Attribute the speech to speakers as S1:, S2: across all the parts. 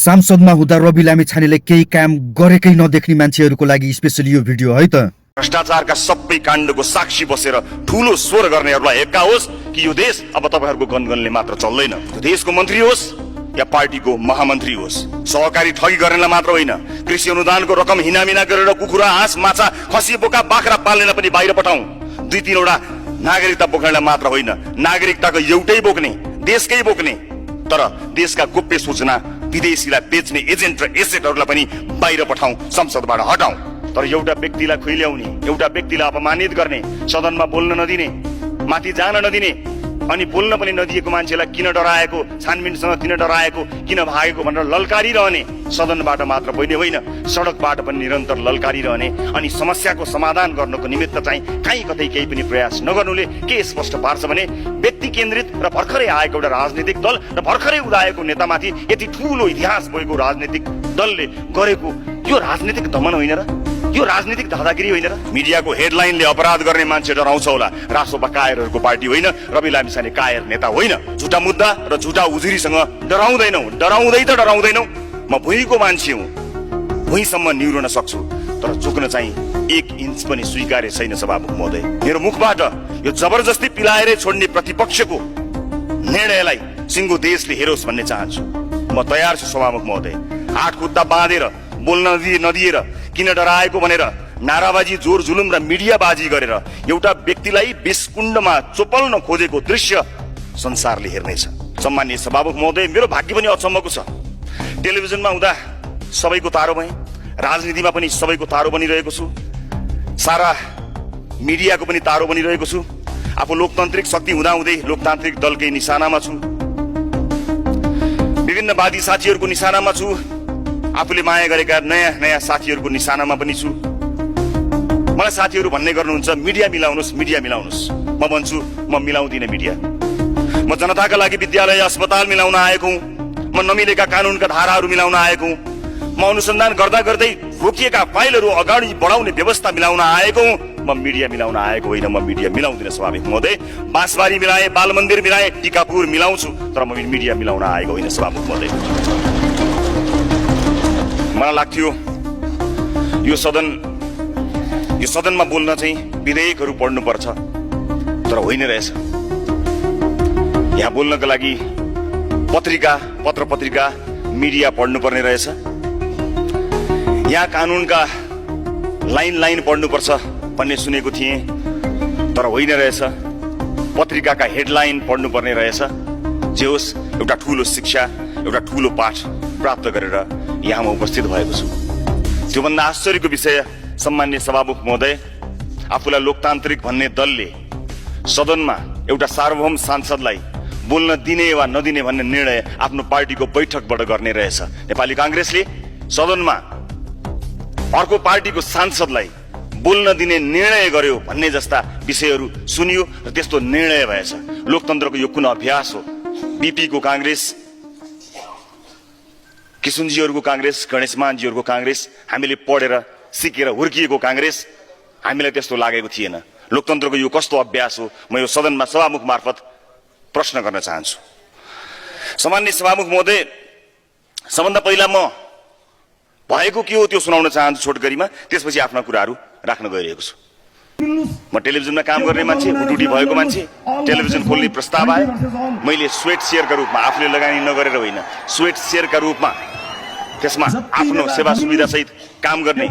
S1: सांसदमा हुँदा रवि लामिछानेले केही काम गरेकै नदेख्ने मान्छेहरूको लागि स्पेशली यो भिडियो है त।
S2: भ्रष्टाचारका सबै काण्डको साक्षी बसेर ठूलो स्वर गर्नेहरूलाई एक्काओस् कि यो देश अब तपाईहरुको गनगनले मात्र चल्दैन। यो देशको मन्त्री होस् या पार्टीको महामन्त्री होस्, सहकारी ठगी गर्नेलाई मात्र होइन, कृषि अनुदानको रकम हिनामिना गरेर कुखुरा, हाँस, माछा, खसी, बोका, बाख्रा पाल्नेलाई पनि बाहिर पठाउँ। 2-3 नागरिकता बोक्नेलाई मात्र होइन, नागरिकताको एउटै बोक्ने, देशकै बोक्ने, तर देशका गोप्य सूचना विदेशीलाई बेच्ने एजेन्ट र एसेटहरूलाई पनि बाहिर पठाउँ, संसदबाट हटाउँ। तर एउटा व्यक्तिलाई खुइल्याउने, एउटा व्यक्तिलाई अपमानित गर्ने, सदनमा बोल्न नदिने, माथि जान नदिने, अनि बोल्न पनि नदिएको मान्छेलाई किन डराएको, छानबिनसँग किन डराएको, किन भागेको भनेर ललकारिरहने, सदनबाट मात्र होइन सडकबाट पनि निरन्तर ललकारिरहने, अनि समस्याको समाधान गर्नको निमित्त चाहिँ कहीँ कतै केही पनि प्रयास नगर्नुले के स्पष्ट पार्छ भने व्यक्ति केन्द्रित र भर्खरै आएको एउटा राजनीतिक दल र भर्खरै उदाएको नेतामाथि यति ठूलो इतिहास बोकेको राजनीतिक दलले गरेको यो राजनीतिक दमन होइन र, यो राजनीतिक दादागिरी होइन र। मिडियाको हेडलाइनले अपराध गर्ने मान्छे डराउँछ होला, रासोपा कायरहरूको पार्टी होइन, रवि लामिछाने कायर नेता होइन। झुटा मुद्दा र झुटा उजुरीसँग डराउँदैनौ, डराउँदैनौ। म भुइँको मान्छे हुँ, भुइँसम्म निहुरन सक्छु, तर झुक्न चाहिँ 1 इन्च पनि स्वीकार्य छैन सभामुख महोदय। मेरो मुखबाट यो जबरजस्ती पिलाएरै छोड्ने प्रतिपक्षको निर्णयलाई सिङ्गो देशले हेरोस् भन्ने चाहन्छु। म तयार छु सभामुख महोदय। 8 खुट्टा बाँधेर बोल्न नदिएर किन डराएको भनेर नाराबाजी, जोर जुलुम र मिडियाबाजी गरेर एउटा व्यक्तिलाई विषकुण्डमा चोपल्न खोजेको दृश्य संसारले हेर्नेछ। सम्माननीय सभामुख महोदय, मेरो भाग्य पनि अचम्मको छ। टेलिभिजनमा हुँदा सबैको तारो भएँ, राजनीतिमा पनि सबैको तारो बनिरहेको छु, सारा मिडियाको पनि तारो बनिरहेको छु। आफू लोकतान्त्रिक शक्ति हुँदाहुँदै लोकतान्त्रिक दलकै निशानामा छु, विभिन्न वादी साथीहरूको निशानामा छु, आफूले माया गरेका नयाँ साथीहरूको निशानामा पनि छु। मलाई साथीहरू भन्ने गर्नुहुन्छ मिडिया मिलाउनुहोस्। म भन्छु म मिलाउँदिनँ मिडिया। म जनताका लागि विद्यालय, अस्पताल मिलाउन आएको हुँ। म नमिलेका कानुनका धाराहरू मिलाउन आएको हुँ। म अनुसन्धान गर्दा गर्दै रोकिएका फाइलहरू अगाडि बढाउने व्यवस्था मिलाउन आएको हुँ। म मिडिया मिलाउन आएको होइन, म मिडिया मिलाउँदिनँ स्वाभाविक महोदय। बाँसबारी मिलाए, बाल मन्दिर मिलाए, टिकापुर मिलाउँछु, तर म मिडिया मिलाउन आएको होइन स्वाभाविक महोदय। मलाई लाग्थ्यो यो सदनमा बोल्न चाहिँ विधेयकहरू पढ्नुपर्छ, तर होइन रहेछ। यहाँ बोल्नका लागि पत्र पत्रिका, मिडिया पढ्नुपर्ने रहेछ। यहाँ कानुनका लाइन पढ्नुपर्छ भन्ने सुनेको थिएँ, तर होइन रहेछ। पत्रिकाका हेडलाइन पढ्नुपर्ने रहेछ। जे होस्, एउटा ठूलो शिक्षा, एउटा ठूलो पाठ प्राप्त गरेर यहाँ म उपस्थित भएको छु। त्योभन्दा आश्चर्यको विषय सम्माननीय सभामुख महोदय, आफूलाई लोकतान्त्रिक भन्ने दलले सदनमा एउटा सार्वभौम सांसदलाई बोल्न दिने वा नदिने भन्ने निर्णय आफ्नो पार्टीको बैठकबाट गर्ने रहेछ। नेपाली कांग्रेसले सदनमा अर्को पार्टीको सांसदलाई बोल्न दिने निर्णय गर्यो भन्ने जस्ता विषयहरू सुनियो र त्यस्तो निर्णय भएछ। लोकतन्त्रको यो कुन अभ्यास हो? बीपी को कांग्रेस, किशुनजीहरूको कांग्रेस, गणेशमानजीहरूको कांग्रेस, हामीले पढेर सिकेर हुर्किएको कांग्रेस, हामीलाई त्यस्तो लागेको थिएन। लोकतन्त्रको यो कस्तो अभ्यास हो? म यो सदनमा सभामुख मार्फत प्रश्न गर्न चाहन्छु। सम्माननीय सभामुख महोदय, सबभन्दा पहिला म भएको के हो त्यो सुनाउन चाहन्छु छोटकरीमा, त्यसपछि आफ्ना कुराहरू राख्न गइरहेको छु। म टेलिभिजनमा काम गर्ने मान्छे, हुटुटी भएको मान्छे, टेलिभिजन खोल्ने प्रस्ताव आयो, मैले स्वेट शेयरका रूपमा, आफूले लगानी नगरेर होइन, स्वेट शेयरका रूपमा त्यसमा आफ्नो सेवा सुविधा सहित काम गर्ने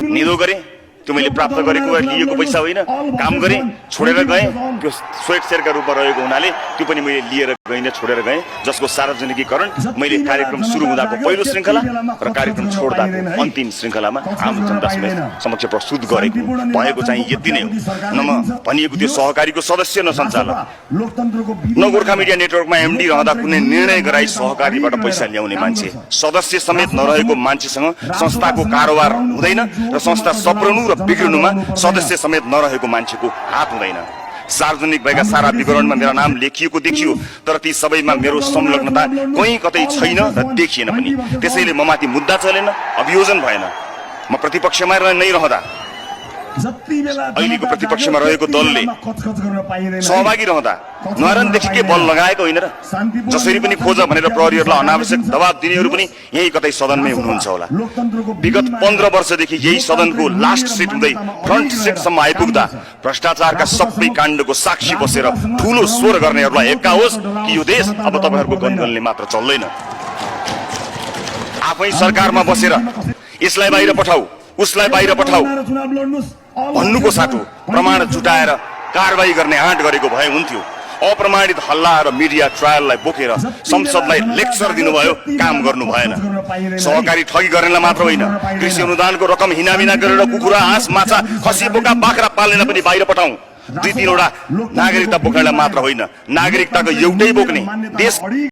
S2: निधो गरेँ। त्यो मैले प्राप्त गरेको वा लिएको पैसा होइन, काम गरेँ, छोडेर गएँ। त्यो स्वेट शेयरका रूपमा रहेको हुनाले त्यो पनि मैले लिएर गइनँ, छोडेर गएँ, जसको सार्वजनिकीकरण मैले कार्यक्रम सुरु हुँदाको पहिलो श्रृङ्खला र कार्यक्रम छोड्दाको अन्तिम श्रृङ्खलामा आम जनता समक्ष प्रस्तुत गरेको भएको चाहिँ यति नै हो। न म भनिएको त्यो सहकारीको सदस्य, न सञ्चालक, न गोर्खा मिडिया नेटवर्कमा एमडी रहँदा कुनै निर्णय गराई सहकारीबाट पैसा ल्याउने मान्छे, सदस्य समेत नरहेको मान्छेसँग संस्थाको कारोबार हुँदैन र संस्था सप्रणु र बिग्रनुमा सदस्य समेत नरहेको मान्छेको हात हुँदैन। सार्वजनिक भएका सारा विवरणमा मेरा नाम लेखिएको देखियो, तर ती सबैमा मेरो संलग्नता कहीँ कतै छैन र देखिएन पनि। त्यसैले म माथि मुद्दा चलेन, अभियोजन भएन। म प्रतिपक्षमा नै रहँदा अहिलेको प्रतिपक्षमा रहेको दलले सहभागी रहँदा नरनदेखि के बल लगाएको होइन र? जसरी पनि खोज भनेर प्रहरीहरूलाई अनावश्यक दबाब दिनेहरू पनि यही कतै सदनमै हुनुहुन्छ होला। विगत 15 वर्षदेखि यही सदनको लास्ट सिट हुँदै फ्रन्ट सिटसम्म आइपुग्दा भ्रष्टाचारका सबै काण्डको साक्षी बसेर ठूलो स्वर गर्नेहरूलाई एक्का होस् कि यो देश अब तपाईहरूको गनगनले मात्र चल्दैन। आफै सरकारमा बसेर यसलाई बाहिर पठाऊ उसलाई बाहिर पठाऊ भन्नुको साटो प्रमाण जुटाएर कारबाही गर्ने आँट गरेको भए हुन्थ्यो। अप्रमाणित हल्ला र मिडिया ट्रायललाई बोकेर संसदलाई लेक्चर दिनुभयो, काम गर्नु भएन। सहकारी ठगी गर्नेलाई मात्र होइन, कृषि अनुदानको रकम हिनामिना गरेर कुखुरा हाँस माछा खसी बोका बाख्रा पाल्नेलाई पनि बाहिर पठाऊ। 2-3 वटा नागरिकता बोक्नेलाई मात्र होइन, नागरिकताको एउटै बोक्ने देश